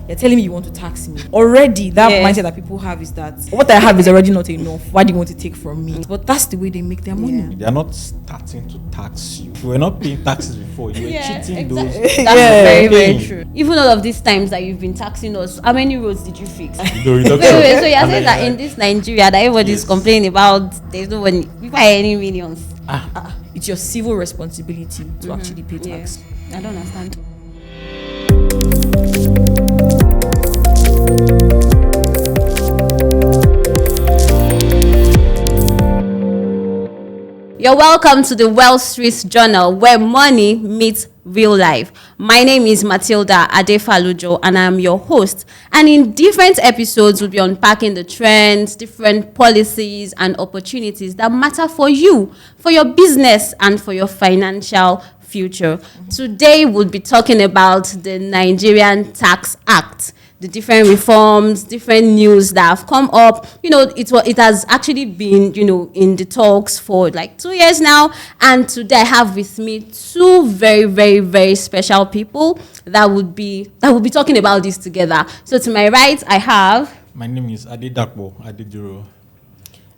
you're telling me you want to tax me. Already, that mindset that people have is that what I have is already not enough. Why do you want to take from me? But that's the way they make their money. They are not starting to tax you. If you were not paying taxes before, you were cheating those. That's very, very true. Even all of these times that you've been taxing us, how many roads did you fix? So you're saying that in this Nigeria that everybody is complaining about, there's no one, you buy any millions. It's your civil responsibility to actually pay tax. I don't understand. You're welcome to the Wall Street Journal, where money meets real life. My name is Matilda Adefalujo, and I'm your host. And in different episodes, we'll be unpacking the trends, different policies, and opportunities that matter for you, for your business, and for your financial future. Today, we'll be talking about the Nigerian Tax Act. The different reforms, different news that have come up. It has actually been, in the talks for like 2 years now. And today I have with me two very, very, very special people that will be talking about this together. So to my right, I have... My name is Dapo, Adeduro.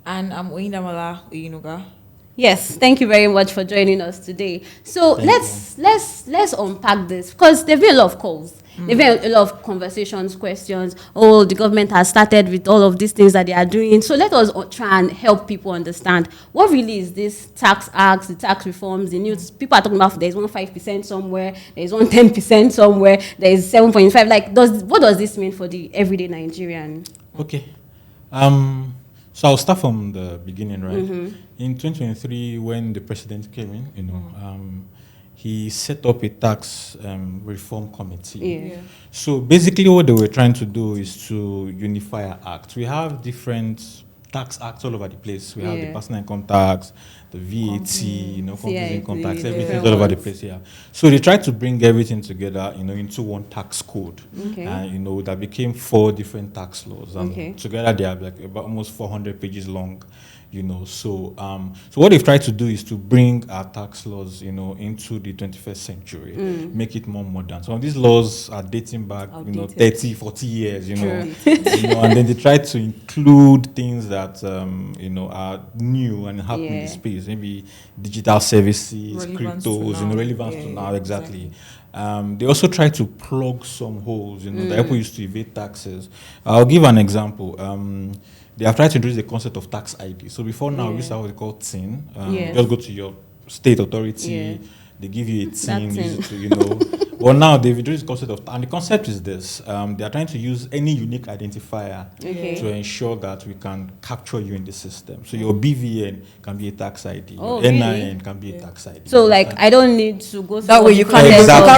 And I'm Oyenuga. Yes, thank you very much for joining us today. So let's unpack this, because there've been a lot of calls. There've been a lot of conversations, questions. Oh, the government has started with all of these things that they are doing. So let us try and help people understand what really is this tax act, the tax reforms, the news. People are talking about there's 1.5% somewhere, there's 10% somewhere, there's 7.5. Like, what does this mean for the everyday Nigerian? Okay. So I'll start from the beginning, right? In 2023, when the president came in, he set up a tax reform committee. So basically what they were trying to do is to unify our acts. We have different tax acts all over the place. We have the personal income tax, the VAT, companies income tax, everything all over the place. So they tried to bring everything together, into one tax code. And that became 4 different tax laws. And together they are like about almost 400 pages long. So what they've tried to do is to bring our tax laws, into the 21st century, make it more modern. Some of these laws are dating back, 30, 40 years, and then they try to include things that, are new and happen in the space, maybe digital services, cryptos, relevance to now, exactly. They also try to plug some holes, that people used to evade taxes. I'll give an example. They have tried to introduce the concept of tax ID. So before now, we used to have what they call TIN. Just go to your state authority, they give you a TIN, use it to, But now they've introduced the concept of, and the concept is this: they are trying to use any unique identifier to ensure that we can capture you in the system. So your BVN can be a tax ID, your NIN can be a tax ID. So like I don't need to go that way. You can't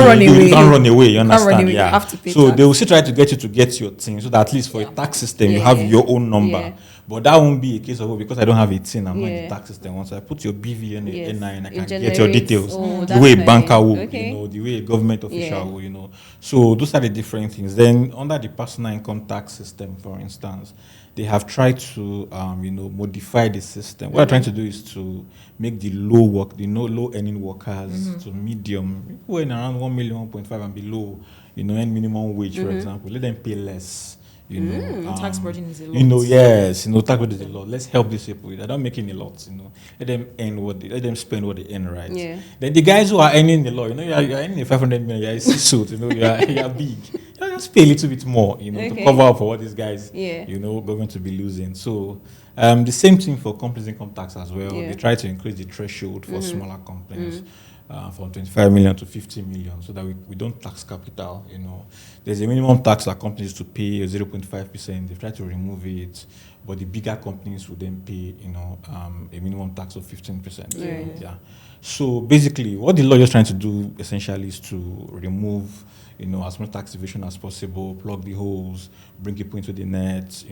run away. You can't run away. You understand? You have to pay so tax. they will still try to get you to get your TIN, so that at least for a tax system you have your own number. But that won't be a case of, because I don't have a TIN, I'm not in the tax system. Once I put your BVN, your NIN, I can get your details. The way a banker will, the way a government official will, So those are the different things. Then under the personal income tax system, for instance, they have tried to, modify the system. What they're trying to do is to make the low earning workers to medium, who earn around 1 million, 1.5 and below, earn minimum wage, for example, let them pay less. Tax burden is a lot. Tax burden is a lot. Let's help these people. They're not making a lot, Let them let them spend what they earn, right? Then the guys who are earning a lot, you're earning 500 million, you're a suit, you're big. Just pay a little bit more, to cover up for what these guys, going to be losing. So the same thing for companies income tax as well. They try to increase the threshold for smaller companies. From 25 million to 50 million, so that we don't tax capital. There's a minimum tax that companies to pay 0.5%. They try to remove it, but the bigger companies would then pay, a minimum tax of 15%. So basically, what the law is trying to do essentially is to remove, as much tax evasion as possible, plug the holes, bring people into the net,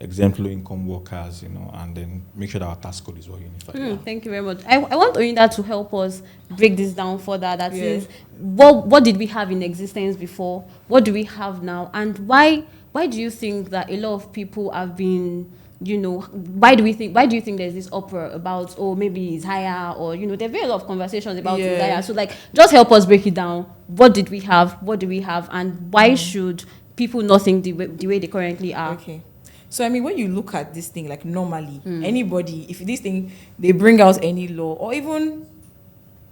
exempt low-income workers, and then make sure that our tax code is well unified. Thank you very much. I want Oyinda to help us break this down further. That is, what did we have in existence before? What do we have now? And why do you think that a lot of people have been why do you think there's this uproar about, maybe it's higher, or there've been a lot of conversations about higher. So like, just help us break it down. What did we have? What do we have? And why should people not think the way they currently are. Okay. So, I mean, when you look at this thing, like normally, anybody, if this thing, they bring out any law or even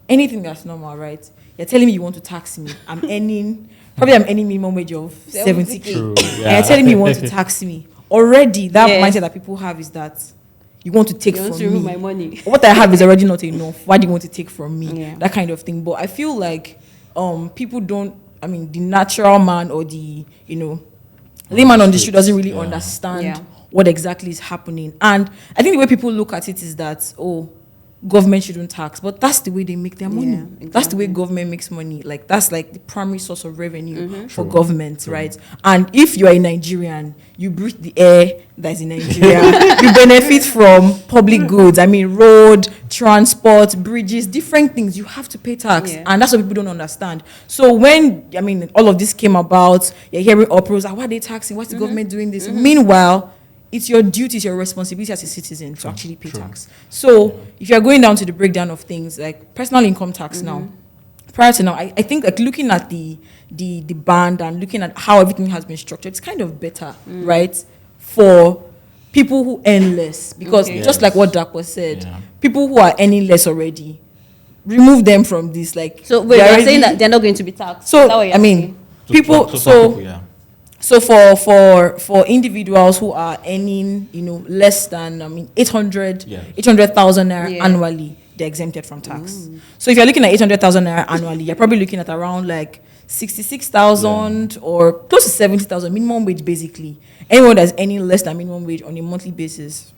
anything that's normal, right? You're telling me you want to tax me. I'm earning minimum wage of 70K. True, And you're telling me you want to tax me. Already, that mindset that people have is that you want to take from me. My money. What I have is already not enough. Why do you want to take from me? Yeah. That kind of thing. But I feel like people don't, I mean, the natural man or the, layman on the street doesn't really understand what exactly is happening. And I think the way people look at it is that, government shouldn't tax, but that's the way they make their money. Exactly. That's the way government makes money. Like, that's like the primary source of revenue for government, right? And if you are a Nigerian, you breathe the air that's in Nigeria. You benefit from public goods. I mean, road, transport, bridges, different things. You have to pay tax. And that's what people don't understand. So when, all of this came about, you're hearing uproars, why are they taxing? What's the government doing this? Meanwhile, it's your duty, it's your responsibility as a citizen to actually pay tax. So if you're going down to the breakdown of things like personal income tax now, prior to now, I think like looking at the band and looking at how everything has been structured, it's kind of better, right? For people who earn less. Because just like what Dapo said, people who are earning less already, remove them from this. Like, so wait, you're saying that they're not going to be taxed? So, So for individuals who are earning, less than 800,000 naira annually, they're exempted from tax. So if you're looking at 800,000 naira annually, you're probably looking at around like 66,000 or close to 70,000 minimum wage basically. Anyone that's earning less than minimum wage on a monthly basis,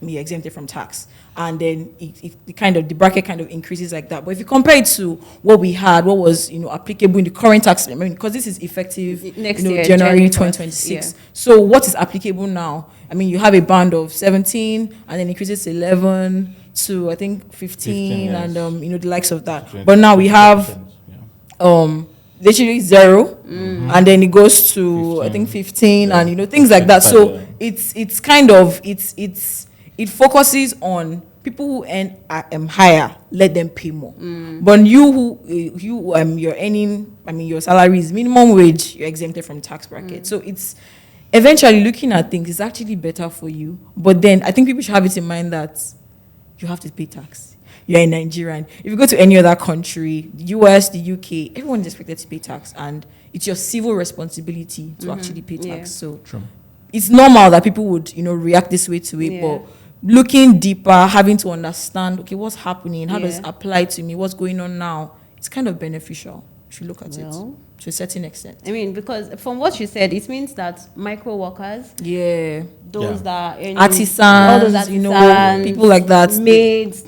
be exempted from tax. And then the bracket kind of increases like that. But if you compare it to what we had, what was applicable in the current tax, because this is effective next year, January 2026. So what is applicable now? You have a band of 17 and then increases to 11 to I think 15 and the likes of that. 20, but now we have literally 0 and then it goes to 15. I think 15 and things like that. So it's kind of it focuses on people who earn higher, let them pay more. But you're earning, your salary is minimum wage, you're exempted from tax bracket. So it's eventually looking at things, it's actually better for you. But then I think people should have it in mind that you have to pay tax. You're a Nigerian. If you go to any other country, the US, the UK, everyone is expected to pay tax. And it's your civil responsibility to actually pay tax. So it's normal that people would, react this way to it. But looking deeper, having to understand, okay, what's happening? How does it apply to me? What's going on now? It's kind of beneficial. You should look at it to a certain extent. Because from what you said, it means that micro workers, those that are artisans, all those artisans, people like that, maids,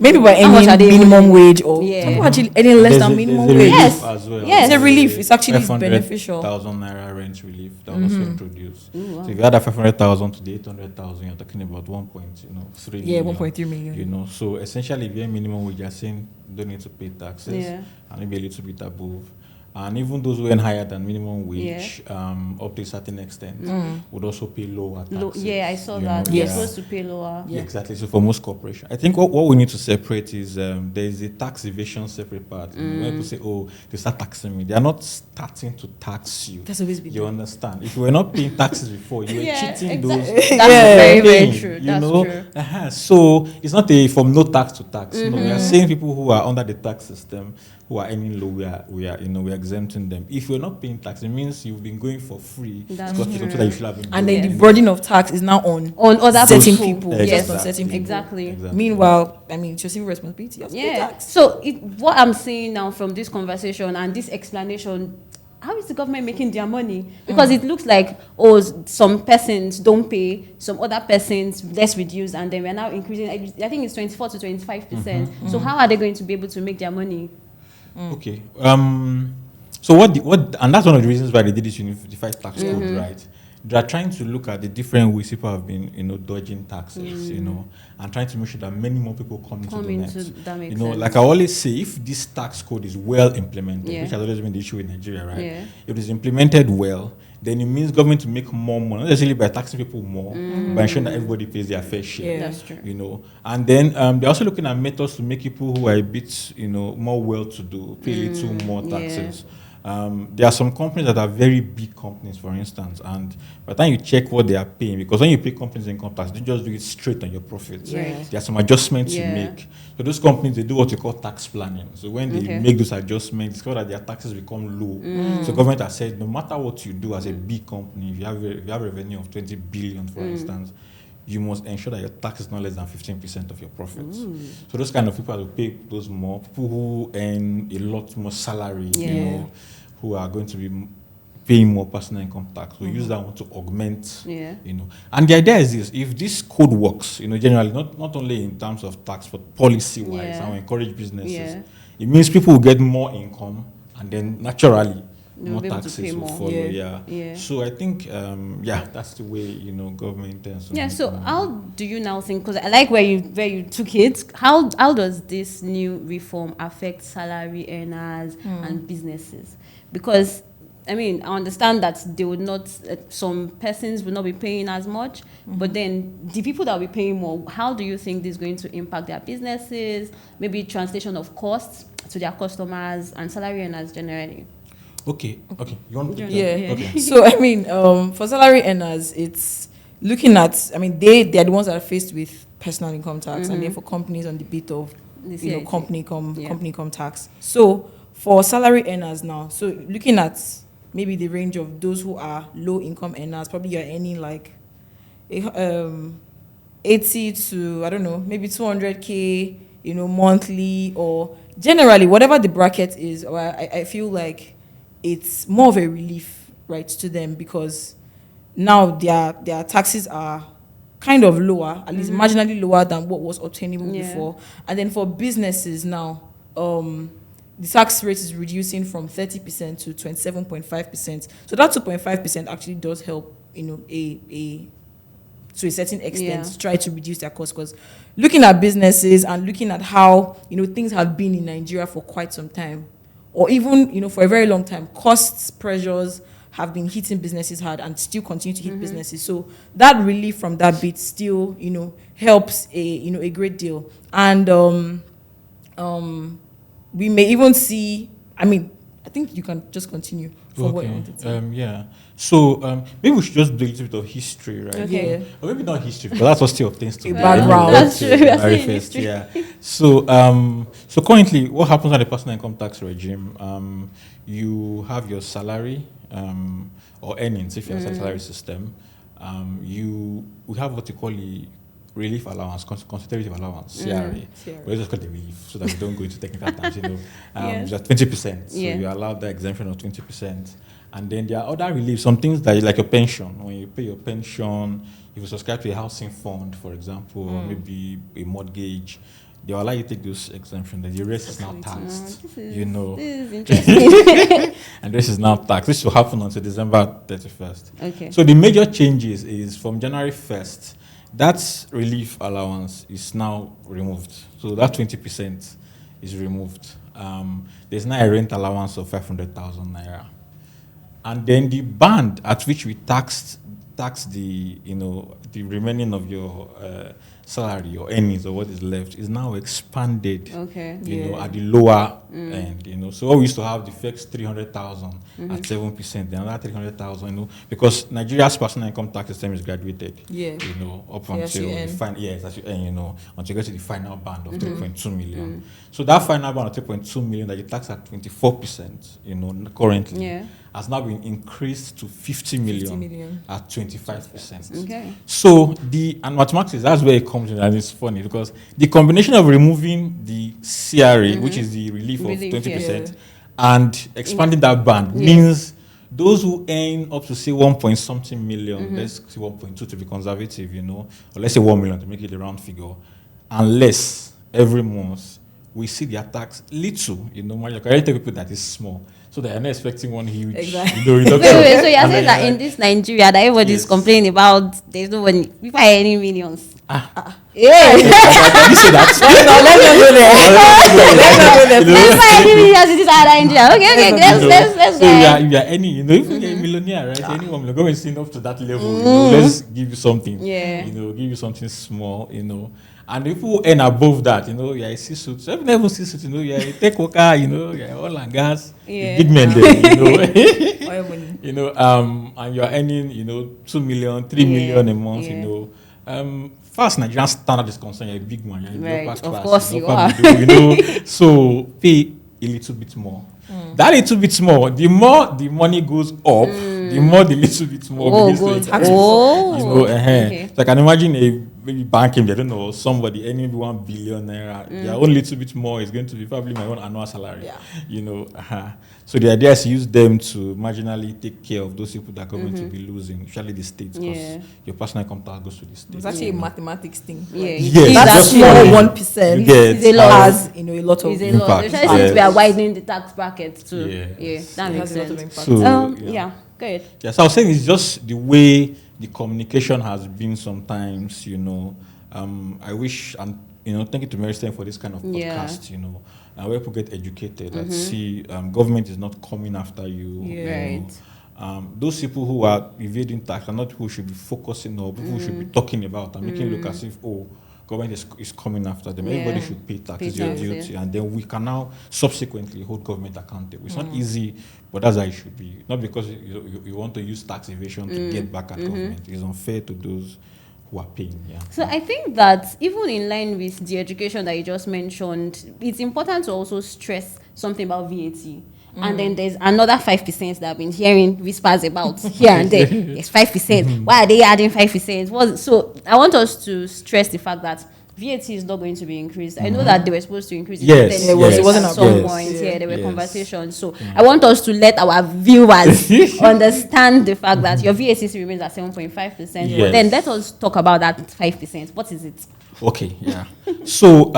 maybe by any minimum wage or people actually any less than minimum wage. Yes, as well. It's a relief. It's actually beneficial. 500,000 naira rent relief that was also introduced. So if you add 500,000 to the 800,000, you're talking about 1.3 million. 1.3 million. So essentially, if you're minimum wage, you're saying you don't need to pay taxes, and maybe a little bit above. And even those who earn higher than minimum wage, up to a certain extent, would also pay lower taxes. I saw that. You're supposed to pay lower. Yeah, exactly. So for most corporations, I think what we need to separate is there is a tax evasion separate part. When people say, they start taxing me, they are not starting to tax you. That's always been You understand? If you were not paying taxes before, you were cheating those. That's very, very true. That's true. So it's not from no tax to tax. No, we are saying people who are under the tax system, who are earning low, we are exempting them. If you're not paying tax, it means you've been going for free. That's true. That you should have been and then the burden of tax is now on other certain people. Yes, on certain people. Exactly. Meanwhile, it's your civil responsibility. You have to pay tax. So what I'm seeing now from this conversation and this explanation, how is the government making their money? Because it looks like, some persons don't pay, some other persons let's reduce, and then we're now increasing. I think it's 24 to 25%. So how are they going to be able to make their money? Okay. So what and that's one of the reasons why they did this unified tax code, right? They are trying to look at the different ways people have been, dodging taxes, and trying to make sure that many more people come into the net. That makes sense. Like I always say, if this tax code is well implemented, which has always been the issue in Nigeria, right? If it is implemented well, then it means government to make more money, not necessarily by taxing people more, but ensuring that everybody pays their fair share. That's true. And then they're also looking at methods to make people who are a bit, more well-to-do pay a little more taxes. There are some companies that are very big companies, for instance, and by the time you check what they are paying, because when you pay companies income tax, they just do it straight on your profits. Right. There are some adjustments you Yeah. make. So those companies, they do what we call tax planning. So when they Okay. make those adjustments, it's called that their taxes become low. So government has said, no matter what you do as a big company, if you have revenue of 20 billion, for instance, you must ensure that your tax is not less than 15% of your profits. So those kind of people will pay those more. People who earn a lot more salary, who are going to be paying more personal income tax. We use that one to augment, And the idea is this: if this code works, generally not only in terms of tax but policy-wise, and we encourage businesses, it means people will get more income, and then naturally more taxes will follow. So I think, that's the way government intends to. So how do you now think? Because I like where you took it. How does this new reform affect salary earners and businesses? Because I mean, I understand that they would not. Some persons will not be paying as much, but then the people that will be paying more. How do you think this is going to impact their businesses? Maybe translation of costs to their customers and salary earners generally. Okay. You want to Okay. So I mean, for salary earners, it's looking at. I mean, they are the ones that are faced with personal income tax, and therefore companies on the bit of company income tax. So for salary earners now, so looking at maybe the range of those who are low income earners, probably you're earning like 80 to maybe 200K, monthly, or generally whatever the bracket is. Or I feel like it's more of a relief, right, to them, because now their taxes are kind of lower, at least marginally lower than what was obtainable before. And then for businesses now, the tax rate is reducing from 30% to 27.5%. So that 2.5% actually does help, to a certain extent, to try to reduce their costs. Because looking at businesses and looking at how, things have been in Nigeria for quite some time, or even, for a very long time, costs pressures have been hitting businesses hard and still continue to hit businesses. So that relief from that bit still, helps a great deal. And we may even see, I think you can just continue from what you wanted to. So maybe we should just do a little bit of history, right? Okay. Or maybe not history, but that's what still obtains to background. That's true. We are saying history. So currently, what happens on the personal income tax regime? You have your salary or earnings if you're a salary system. We have what you call the relief allowance, constitutive allowance, CRA. But it's just called the relief so that we don't go into technical terms. It's at 20%. So you're allowed the exemption of 20%. And then there are other reliefs, some things that like your pension. When you pay your pension, if you subscribe to a housing fund, for example, or maybe a mortgage, they will allow you to take those exemptions. The rest is now taxed. This is interesting. And this is now taxed. This will happen until December 31st. Okay. So the major changes is from January 1st, that relief allowance is now removed. So that 20% is removed. There's now a rent allowance of 500,000 naira. And then the band at which we tax the the remaining of your salary or earnings or what is left is now expanded. Okay. At the lower end. So what we used to have the first 300,000 at 7%, the another 300,000. Because Nigeria's personal income tax system is graduated. Up until the final. As you earn. Until you get to the final band of 3.2 million. So that final band of 3.2 million that you tax at 24%. Currently. Has now been increased to 50 million at 25%. Okay. So and mathematics, that's where it comes in, and it's funny because the combination of removing the CRA, which is the relief of 20%, and expanding that band means those who earn up to say 1 point something million, let's say 1.2 to be conservative, or let's say 1 million to make it a round figure, unless every month we see their tax little, I tell people that is small. So they are not expecting one huge reduction. Wait, so you're saying that in this Nigeria that everybody is complaining about, there's no one, people are earning millions. Yeah. Did you say that? Let's not go there. People are earning millions in this Nigeria. Okay, let's so you are any, if you get a millionaire, right? Anyone will go and sing up to that level. Let's give you something. Give you something small. And if you earn above that, you're a C-suit. So if you never C-suit, you're a tech worker, you're oil and gas. You big men there, you know. Oil money. You know, and you're earning, 2 million, 3 million a month, far as Nigerian standard is concerned, you're a big man, you're in the upper class. Of course you are. are. So pay a little bit more. That little bit more, the more the money goes up, the more the little bit more begins to increase. Okay. So I can imagine maybe banking, I don't know, somebody, any 1 billion naira, their own little bit more is going to be probably my own annual salary. Yeah. So the idea is to use them to marginally take care of those people that are going to be losing, especially the states, because your personal income tax goes to the states. It's actually a mathematics thing. Yes, that's small 1%. It's a lot. Has a lot of impact. Especially since we are widening the tax bracket too. That makes sense. So, good. Yeah, so I was saying it's just the way the communication has been sometimes, I wish, and thank you to Meristem for this kind of podcast, where people get educated and see government is not coming after you. Those people who are evading tax are not people who should be focusing on, people who should be talking about and making it look as if, government is coming after them. Everybody should pay tax, it's your duty, and then we can now subsequently hold government accountable. It's not easy, but that's how it should be. Not because you want to use tax evasion to get back at government. It's unfair to those who are paying. So I think that even in line with the education that you just mentioned, it's important to also stress something about VAT. And then there's another 5% that I've been hearing whispers about here and there. It's 5%. Why are they adding 5%? So I want us to stress the fact that VAT is not going to be increased. I know that they were supposed to increase it. It wasn't at some point. There were conversations. So I want us to let our viewers understand the fact that your VAT remains at 7.5%. But then let us talk about that 5%. What is it? Okay, So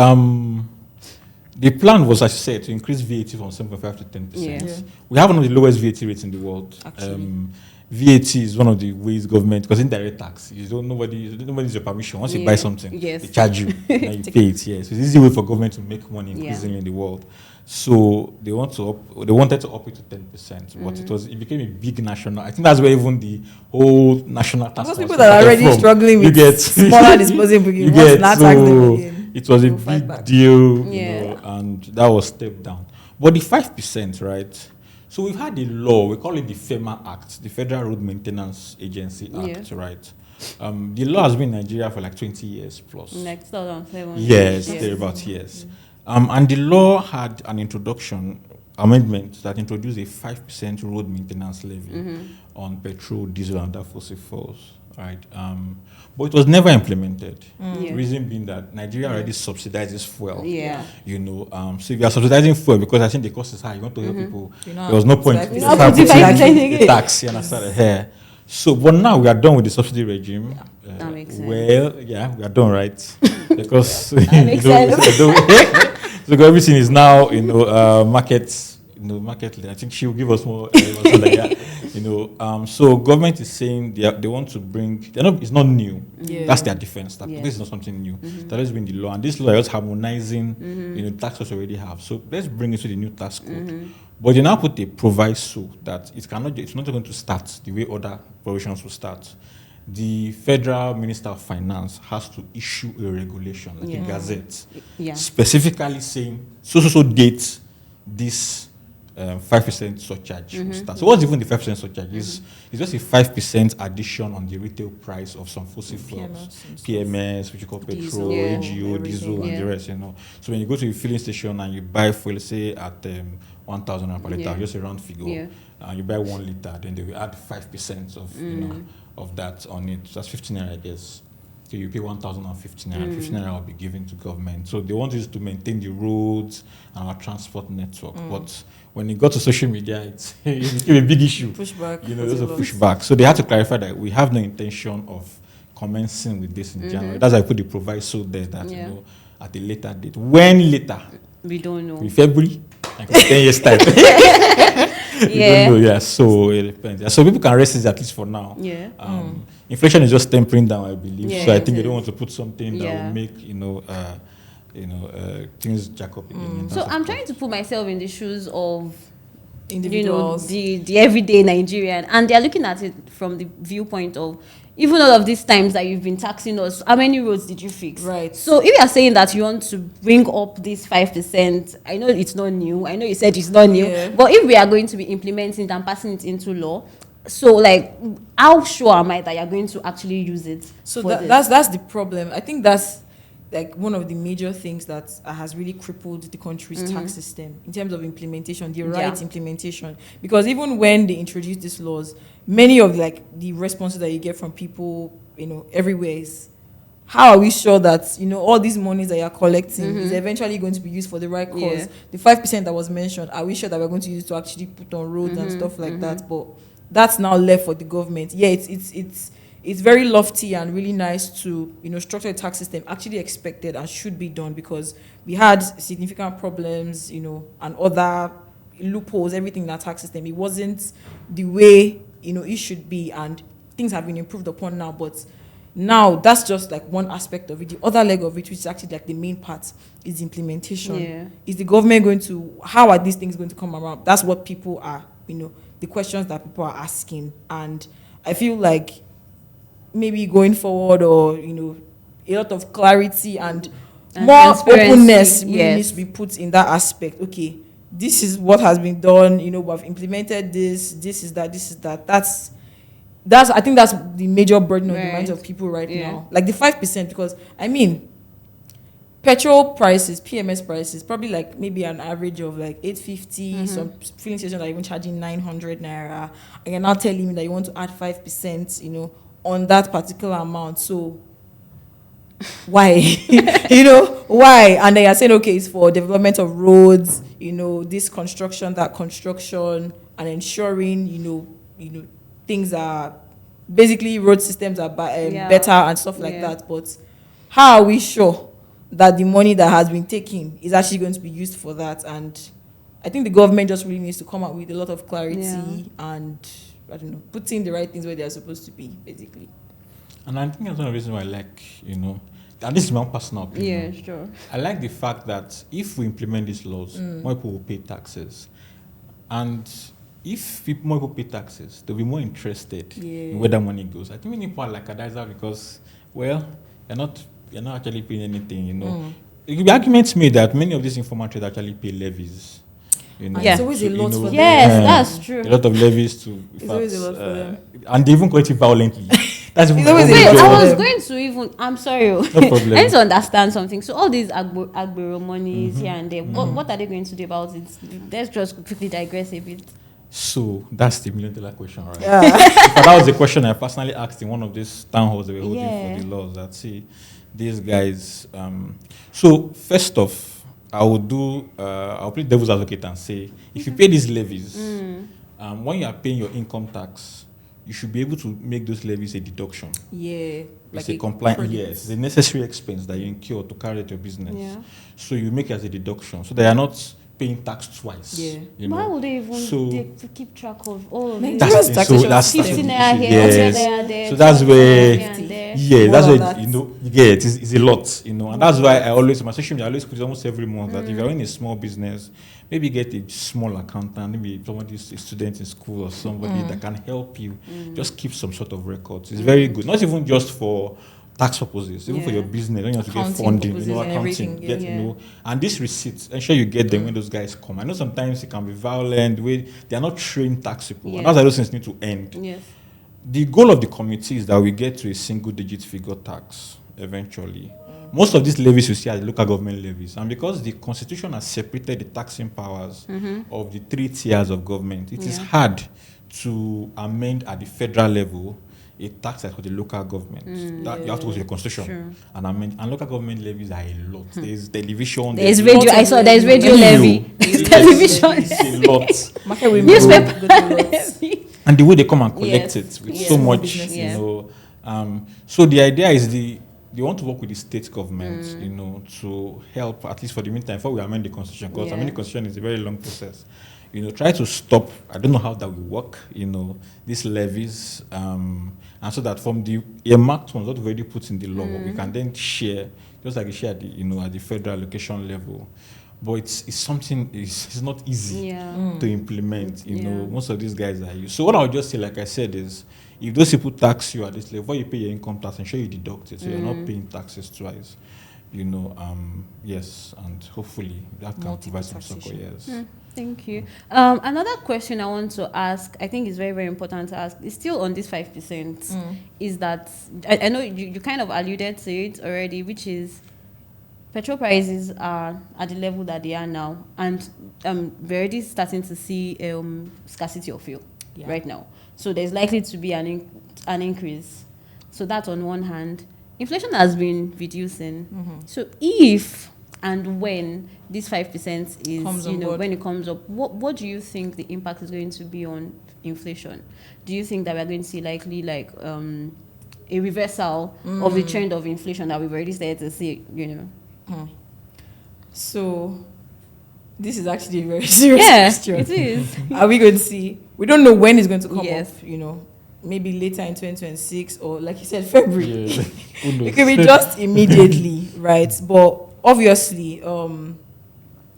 the plan was, as you said, to increase VAT from 7.5 to 10%. We have one of the lowest VAT rates in the world. VAT is one of the ways government, because indirect tax, nobody's your permission. Once you buy something, they charge you, and you pay it. So it's an easy way for government to make money increasingly in the world. So they wanted to up it to 10%, but it became a big national. I think that's where even the whole national tax. Those people that are already struggling with smaller disposable, it was a big deal, and that was stepped down. But the 5%, right? So we've had a law, we call it the FEMA Act, the Federal Road Maintenance Agency Act, right? The law has been in Nigeria for like 20 years plus. Like 2007. Yes, thereabouts, yes. And the law had an amendment that introduced a 5% road maintenance levy on petrol, diesel, and other fossil fuels, right? But it was never implemented. The reason being that Nigeria already subsidizes fuel. So if you are subsidizing fuel because I think the cost is high, you want to help people, there was no point in the tax, you understand here. So, but now we are done with the subsidy regime. That makes sense. Well, we are done, right? Because that makes sense. so everything is now, market. Market. I think she will give us more. So government is saying they want to bring. It's not new. That's their defense. This is not something new. That has been the law, and this law is harmonizing. Taxes already have. So let's bring it to the new tax code. But they now put a proviso that it's not going to start the way other provisions will start. The federal minister of finance has to issue a regulation, like a gazette, specifically saying so date this 5% surcharge will start. So what's even the 5% surcharge? It's just a 5% addition on the retail price of some fossil fuels, PMS, which you call petrol, AGO, diesel, and the rest. So when you go to a filling station and you buy fuel, say at 1,000 per liter, just a round figure, and you buy 1 liter, then they will add 5% of that on it. So that's 15 naira, I guess. So you pay 1,015 naira, 15 naira will be given to government. So they want us to maintain the roads and our transport network. But when it got to social media, it became a big issue. Pushback. There's a pushback. So they had to clarify that we have no intention of commencing with this in January. That's why I put the proviso there that, at a later date. When later? We don't know. In February? Like 10 years time. So it depends. So people can rest it at least for now. Inflation is just tempering down, I believe. So I think they don't want to put something that will make things jack up again. So I'm trying to put myself in the shoes of individuals, the everyday Nigerian, and they're looking at it from the viewpoint of, even all of these times that you've been taxing us, how many roads did you fix? Right. So if you are saying that you want to bring up this 5%, I know it's not new. I know you said it's not new, but if we are going to be implementing it and passing it into law, so like, how sure am I that you're going to actually use it? So that's the problem. I think that's like one of the major things that has really crippled the country's tax system in terms of implementation, the right implementation. Because even when they introduced these laws, many of like the responses that you get from people, everywhere is, how are we sure that all these monies that you're collecting is eventually going to be used for the right cause? The 5% that was mentioned, are we sure that we're going to use it to actually put on roads and stuff like that? But that's now left for the government. Yeah, it's very lofty and really nice to structure a tax system actually expected and should be done, because we had significant problems, and other loopholes, everything in our tax system. It wasn't the way it should be, and things have been improved upon now. But now that's just like one aspect of it. The other leg of it, which is actually like the main part, is implementation. Yeah. Is the government going to? How are these things going to come around? That's what people are, the questions that people are asking, and I feel like maybe going forward, or a lot of clarity and more openness really needs to be put in that aspect. Okay, this is what has been done, we've implemented this is that. That's I think that's the major burden on the minds of people right now, like the 5%, because petrol prices, PMS prices, probably like maybe an average of like 850. Some filling stations are even charging 900 naira, and you're now telling me that you want to add 5%, on that particular amount. So why? Why? And then you're saying, okay, it's for development of roads, this construction, that construction, and ensuring, things are basically, road systems are better and stuff like that. But how are we sure that the money that has been taken is actually going to be used for that? And I think the government just really needs to come up with a lot of clarity and, I don't know, putting the right things where they are supposed to be, basically. And I think that's one of the reasons why I like, and this is my own personal opinion. Yeah, sure. I like the fact that if we implement these laws, more people will pay taxes. And if more people pay taxes, they'll be more interested in where that money goes. I think we need people like Adeduro, because, well, you're not actually paying anything, It could be arguments made that many of these informal traders actually pay levies. It's always a lot for them. Yes, that's true. A lot of levies to. It's always a lot for them. And they even collect it violently. That's even always a Wait, lot I for was them. going to even. I'm sorry. No problem. I need to understand something. So all these Agbero monies here and there, what are they going to do about it? Let's just quickly digress a bit. So that's the $1 million question, right? Yeah. But that was the question I personally asked in one of these town halls they were holding for the laws. That see, these guys. So first off, I'll play devil's advocate and say, if you pay these levies, when you are paying your income tax, you should be able to make those levies a deduction. Yeah. It's a compliant, yes, it's a necessary expense that you incur to carry out your business. Yeah. So you make it as a deduction, so they are not paying tax twice. Yeah. Why would they even keep track of all of it? That's taxation. That's 15 the naira issue. here, Yes. there, So that's where, that's More where, than that. it's a lot, and that's why I always, my social media, I always put it almost every month that if you're in a small business, maybe get a small accountant, maybe somebody, a student in school or somebody that can help you, just keep some sort of records. It's very good, not even just for tax purposes, even for your business, when you have to get Accounting funding, purposes and accounting, everything, and these receipts, ensure you get them when those guys come. I know sometimes it can be violent, they are not trained tax people, and that's why those things need to end. Yes. The goal of the committee is that we get to a single digit figure tax eventually. Most of these levies you see are the local government levies, and because the constitution has separated the taxing powers of the 3 tiers of government, it is hard to amend at the federal level a tax that's for the local government. That you have to go to the constitution and amend. And local government levies are a lot. There's television. There's radio. I saw there's radio levy. There's television. It's a lot. Market women Newspaper go to lots. levy. And the way they come and collect Yes. it with Yes. so much, Business, So the idea is they want to work with the state government, to help, at least for the meantime, before we amend the constitution, because amending the constitution is a very long process. Try to stop, I don't know how that will work, these levies, and so that from the earmarked ones that we've already put in the law, we can then share, just like we share at the, at the federal allocation level. but it's something, it's not easy Yeah. to implement. You know, Yeah. most of these guys are used. So what I would just say, like I said, is if those people tax you at this level, you pay your income tax, ensure you deduct it, so you're not paying taxes twice. You know, yes, and hopefully that can provide some support. Yes. Thank you. Another question I want to ask, I think is very, very important to ask, is still on this 5%, is that, I know you kind of alluded to it already, which is petrol prices are at the level that they are now, and we're already starting to see scarcity of fuel right now. So there's likely to be an increase. So that on one hand. Inflation has been reducing. So if and when this 5% is, when it comes up, what do you think the impact is going to be on inflation? Do you think that we're going to see likely like a reversal of the trend of inflation that we've already started to see, So this is actually a very serious question. It is. Are we going to see? We don't know when it's going to come Yes. up, maybe later in 2026 or like you said, February. Yeah. Who knows? It could be just immediately, right? But obviously,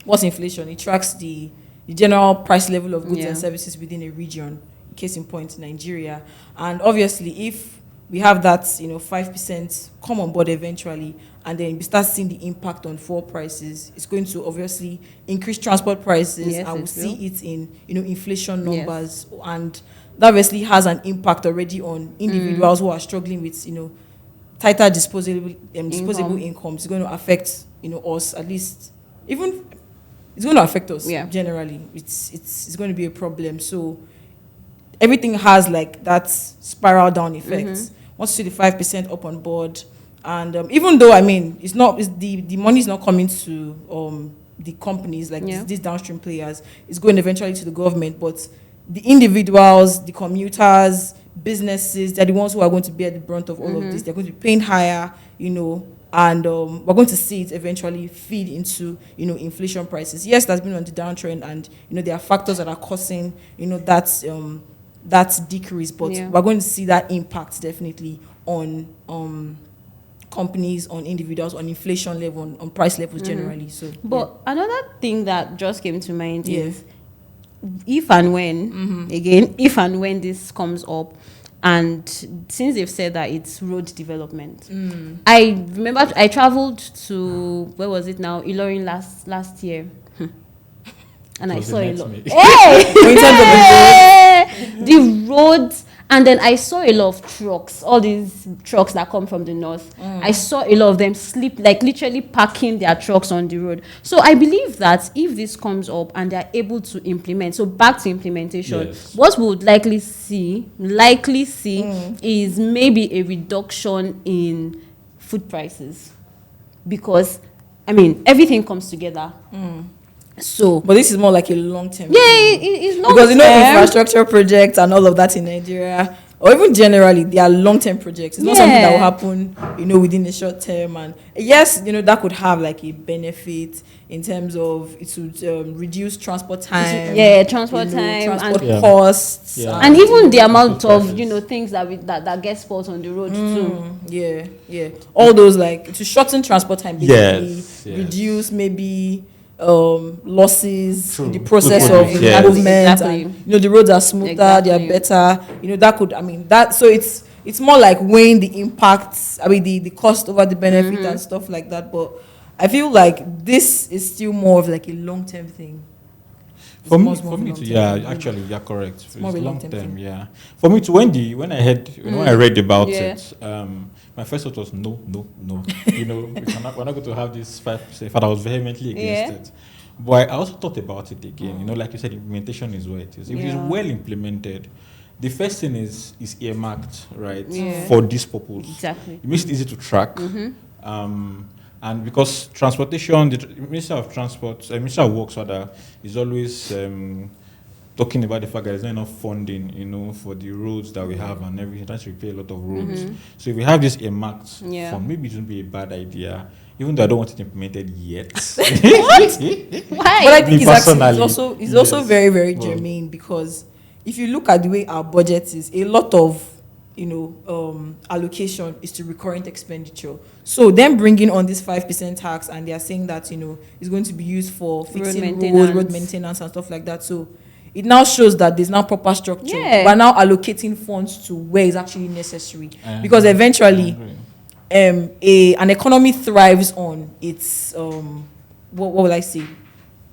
what's inflation? It tracks the general price level of goods and services within a region, case in point, Nigeria. And obviously, if we have that, 5% come on board eventually, and then we start seeing the impact on fuel prices, it's going to obviously increase transport prices, and we'll see it in, inflation numbers. And that obviously has an impact already on individuals who are struggling with, tighter disposable incomes. It's going to affect, us, at least, even, it's going to affect us generally. It's going to be a problem. So everything has like that spiral down effect. Once you see the 5% up on board, and even though the money is not coming to the companies like these downstream players, it's going eventually to the government, but the individuals, the commuters, businesses, they're the ones who are going to bear the brunt of all of this. They're going to be paying higher, and we're going to see it eventually feed into, inflation prices. Yes, that's been on the downtrend, and, there are factors that are causing, that decrease, but we're going to see that impact definitely on companies, on individuals, on inflation level, on price levels generally. So, but another thing that just came to mind is, if and when, if and when this comes up, and since they've said that it's road development, I remember I traveled to, where was it now, Ilorin last year, and I saw a lot. The roads, and then I saw a lot of trucks, all these trucks that come from the north. I saw a lot of them literally parking their trucks on the road. So I believe that if this comes up and they're able to implement, so back to implementation, what we would likely see is maybe a reduction in food prices, because everything comes together. So, but this is more like a long-term thing. It's long-term. Because infrastructure projects and all of that in Nigeria, or even generally, they are long-term projects. It's not something that will happen, within the short term. And yes, that could have like a benefit in terms of it would reduce transport time. Transport costs, and even the amount of things that get spoiled on the road too. All those, like, to shorten transport time, basically, reduce maybe losses in the process of movement, and the roads are smoother, they are better. That could so it's more like weighing the impacts, the cost over the benefit and stuff like that. But I feel like this is still more of like a long-term thing. For me too, actually, you're correct. It's long term, For me too, when I read about it, my first thought was no. We're not going to have this 5%. In fact, I was vehemently against it. But I also thought about it again. Like you said, implementation is where it is. If it's well implemented, the first thing is earmarked, right, for this purpose. Exactly. It makes it easy to track. And because transportation, the Minister of Works rather, is always talking about the fact that there's not enough funding, for the roads that we have and everything. Trying to repair a lot of roads. So if we have this earmarked, for maybe it wouldn't be a bad idea. Even though I don't want it implemented yet. What? Why? But I think it's also very, very germane, because if you look at the way our budget is, a lot of allocation is to recurrent expenditure. So them bringing on this 5% tax, and they are saying that it's going to be used for fixing road maintenance and stuff like that. So it now shows that there's now proper structure. We're now allocating funds to where is actually necessary, because eventually an economy thrives on its what will I say,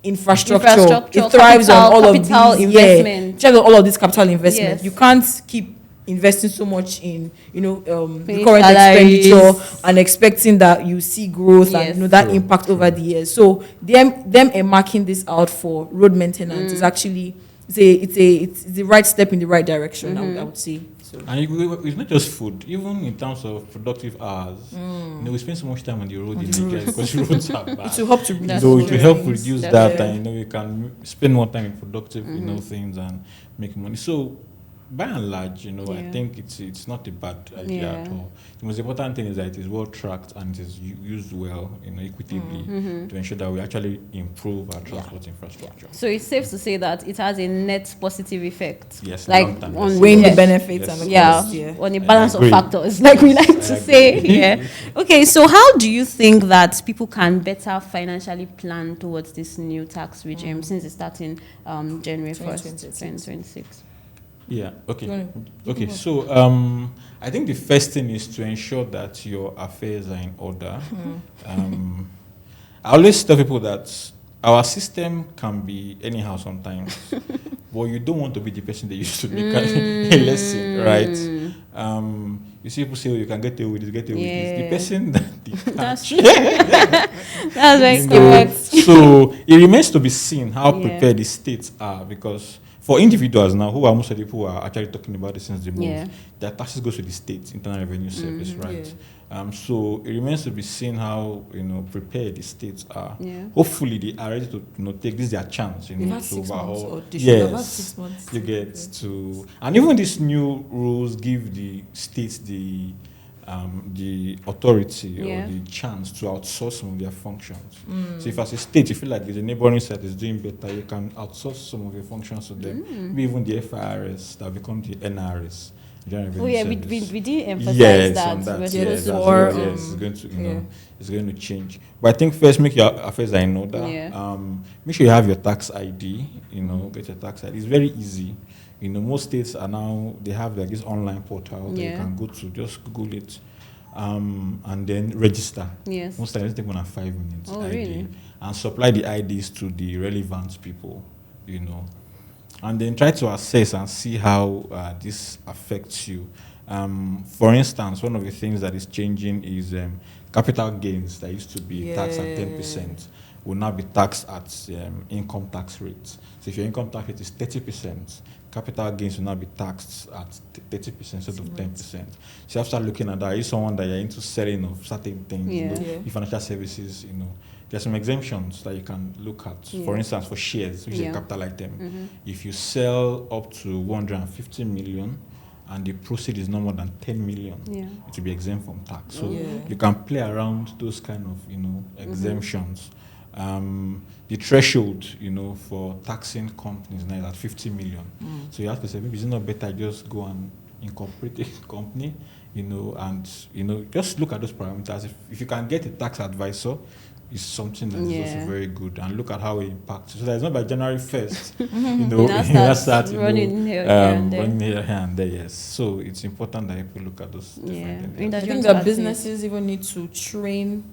infrastructure. It thrives on all of these investment. All of this capital investment. You can't keep investing so much in recurrent expenditure and expecting that you see growth and that impact over the years. So them marking this out for road maintenance is actually it's the right step in the right direction. I would say. So. And it's not just food, even in terms of productive hours. We spend so much time on the road in Nigeria because roads are bad. It will help to reduce. So it will help reduce that, and we can spend more time in productive, things and make money. So by and large, I think it's not a bad idea at all. The most important thing is that it is well tracked and it is used well, equitably to ensure that we actually improve our transport infrastructure. So it's safe to say that it has a net positive effect. Yes, like on weighing the benefits and the costs. On a balance of factors, like we like to say. Okay, so how do you think that people can better financially plan towards this new tax regime since it's starting January 1st, 2026? Yeah. Okay. So, I think the first thing is to ensure that your affairs are in order. I always tell people that our system can be anyhow sometimes, but you don't want to be the person they used to make a lesson, right? You see people say, you can get away with this, The person that they catch. That's true. That's very correct. So it remains to be seen how prepared the states are, because for individuals now, who are most of the people who are actually talking about this since the most, their taxes go to the state, Internal Revenue Service, right? So it remains to be seen how prepared the states are. Hopefully, they are ready to take this their chance. To overhaul. Yes, you get to, and even these new rules give the states the authority or the chance to outsource some of their functions. So if as a state you feel like there's a neighboring state is doing better, you can outsource some of your functions to them. Maybe even the FIRS that become the NRS. We did emphasize that. On that. It's going to it's going to change. But I think first make your affairs in order. Make sure you have your tax ID. Get your tax ID. It's very easy. Most states are now, they have like this online portal that you can go to, just Google it, and then register. Most times it takes 5 minutes. Oh, really? And supply the IDs to the relevant people, and then try to assess and see how this affects you. For instance, one of the things that is changing is capital gains that used to be taxed at 10% will now be taxed at income tax rates. So if your income tax rate is 30%, capital gains will now be taxed at 30% instead of 10%. So you have to start looking at that. Are you someone that you're into selling of certain things? Financial services, there's some exemptions that you can look at. For instance, for shares, which is a capital item. If you sell up to 150 million and the proceed is no more than 10 million, it will be exempt from tax. So you can play around those kind of, exemptions. The threshold, for taxing companies now is at 50 million. So you have to say, maybe it's not better just go and incorporate a company, and just look at those parameters. If you can get a tax advisor, it's something that is also very good, and look at how it impacts. So that it's not by January 1st, you start running here and there. Yes. So it's important that people look at those different things. I think that businesses even need to train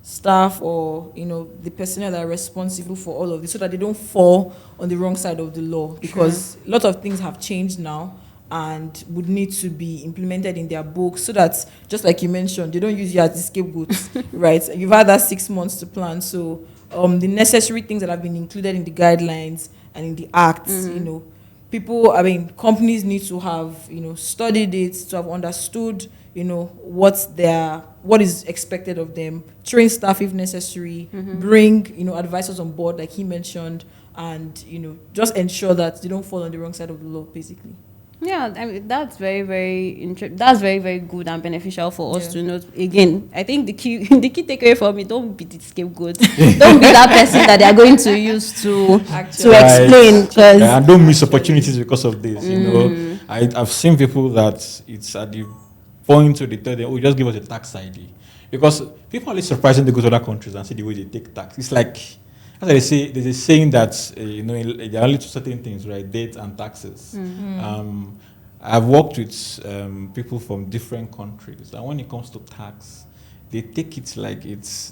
staff or the personnel that are responsible for all of this, so that they don't fall on the wrong side of the law, because a lot of things have changed now and would need to be implemented in their books, so that, just like you mentioned, they don't use you as the scapegoats. Right? You've had that 6 months to plan, so the necessary things that have been included in the guidelines and in the acts, companies need to have studied it, to have understood what is expected of them, train staff if necessary, bring advisors on board like he mentioned, and just ensure that they don't fall on the wrong side of the law, basically. That's very, very that's very, very good and beneficial for us to know. Again, I think the key takeaway for me: don't be the scapegoat. Don't be that person that they are going to use to explain. And don't miss opportunities because of this. I've seen people that it's at the point to the third, oh, just give us a tax ID. Because people are always surprisingly go to other countries and see the way they take tax. It's like, as I say, there's a saying that, there are only two certain things, right? Debt and taxes. I've worked with people from different countries, and when it comes to tax, they take it like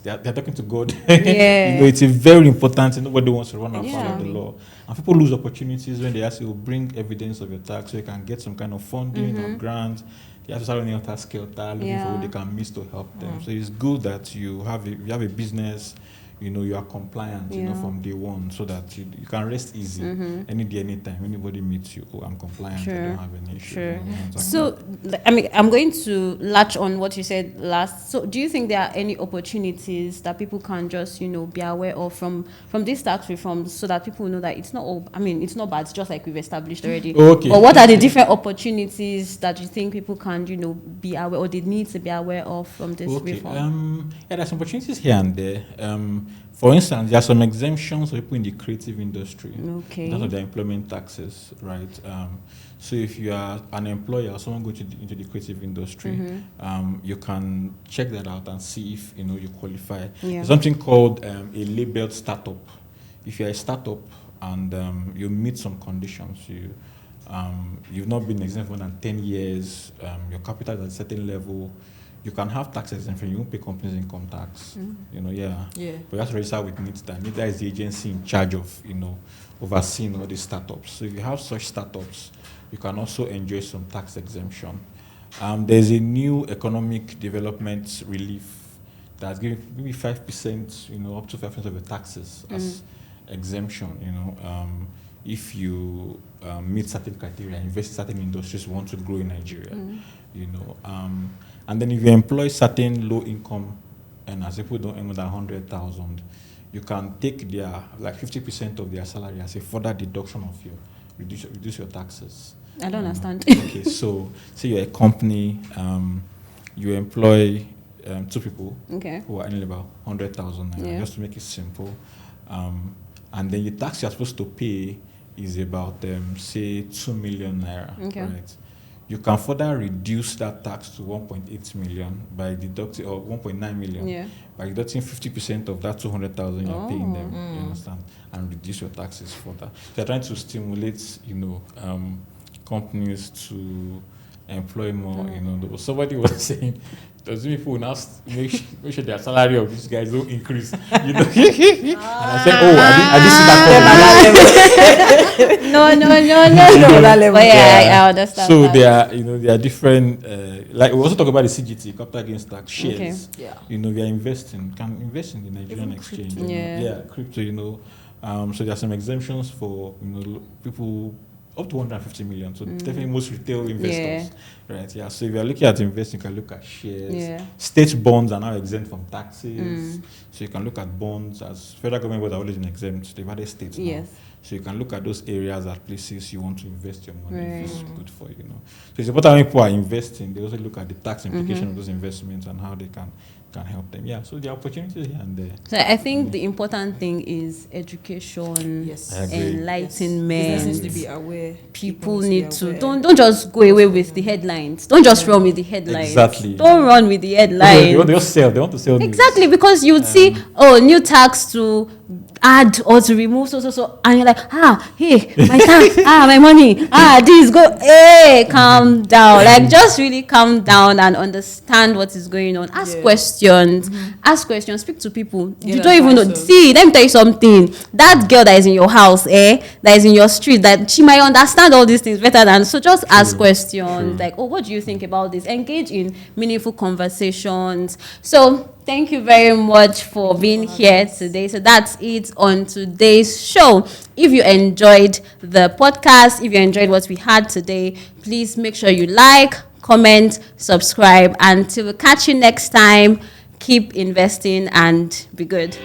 they're talking to God. Yeah. It's a very important thing. Nobody wants to run afoul of the law. And people lose opportunities when they ask you, bring evidence of your tax so you can get some kind of funding or grant. They have to start running out of skelter, looking for who they can miss to help them. So it's good that you have a business, you are compliant, from day one, so that you can rest easy any day, anytime. Anybody meets you, I'm compliant, I don't have any issue. So, I'm going to latch on what you said last. So, do you think there are any opportunities that people can just, be aware of from this tax reform, so that people know that it's not all, it's not bad, it's just like we've established already. Okay. But what are the different opportunities that you think people can, be aware, or they need to be aware of from this reform? There's opportunities here and there. For instance, there are some exemptions for people in the creative industry in terms of their employment taxes, right? So if you are an employer or someone going into the creative industry, you can check that out and see if you qualify. There's something called a labeled startup. If you're a startup and you meet some conditions, you've not been exempt for more than 10 years, your capital is at a certain level, you can have tax exemption. You won't pay companies income tax. But you have to register with NITDA. NITDA is the agency in charge of, overseeing all these startups. So if you have such startups, you can also enjoy some tax exemption. There's a new economic development relief that's giving maybe 5%, up to 5% of the taxes as exemption. If you meet certain criteria, invest in certain industries, want to grow in Nigeria. And then if you employ certain low-income earners, people don't earn more than 100,000, you can take their 50% of their salary as a further deduction of your reduce your taxes. I don't understand. Okay, so say you're a company, you employ 2 people who are earning about 100,000 naira, just to make it simple, and then the tax you're supposed to pay is about say 2 million naira, right? You can further reduce that tax to 1.8 million by deducting, or 1.9 million, by deducting 50% of that 200,000 you're paying them, you understand, and reduce your taxes further. So they're trying to stimulate, companies to employ more, Somebody was saying, does people now make sure their salary of these guys don't increase? And I said, I didn't see that. No. But I understand. So there are different. Like we also talk about the CGT, capital gains tax shares. We are investing. Can invest in the Nigerian exchange. Crypto. So there are some exemptions for people up to 150 million. So definitely most retail investors, right? Yeah. So if you're looking at investing, you can look at shares. State bonds are now exempt from taxes. So you can look at bonds, as federal government was always been exempt. They've added states now. So you can look at those areas at places you want to invest your money if it's good for you. So it's important when people are investing, they also look at the tax implication of those investments and how they can help them. So there are opportunities here and there. So I think the important thing is education, enlightenment. Business needs to be aware. People need to don't just go away with the headlines. Don't just run with the headlines. Exactly. Don't run with the headlines. They want to sell. Exactly, because you would see new tax to add or to remove so, and you're like, hey, my tax, my money, this go, hey, calm down. Like, just really calm down and understand what is going on. Ask questions. Speak to people. You don't even know. See, let me tell you something. That girl that is in your house, that is in your street, that she might understand all these things better than. So just ask questions. Like, what do you think about this? Engage in meaningful conversations. So thank you very much for being here today. So that's it on today's show. If you enjoyed the podcast, if you enjoyed what we had today, please make sure you like, comment, subscribe. Until we catch you next time, keep investing and be good.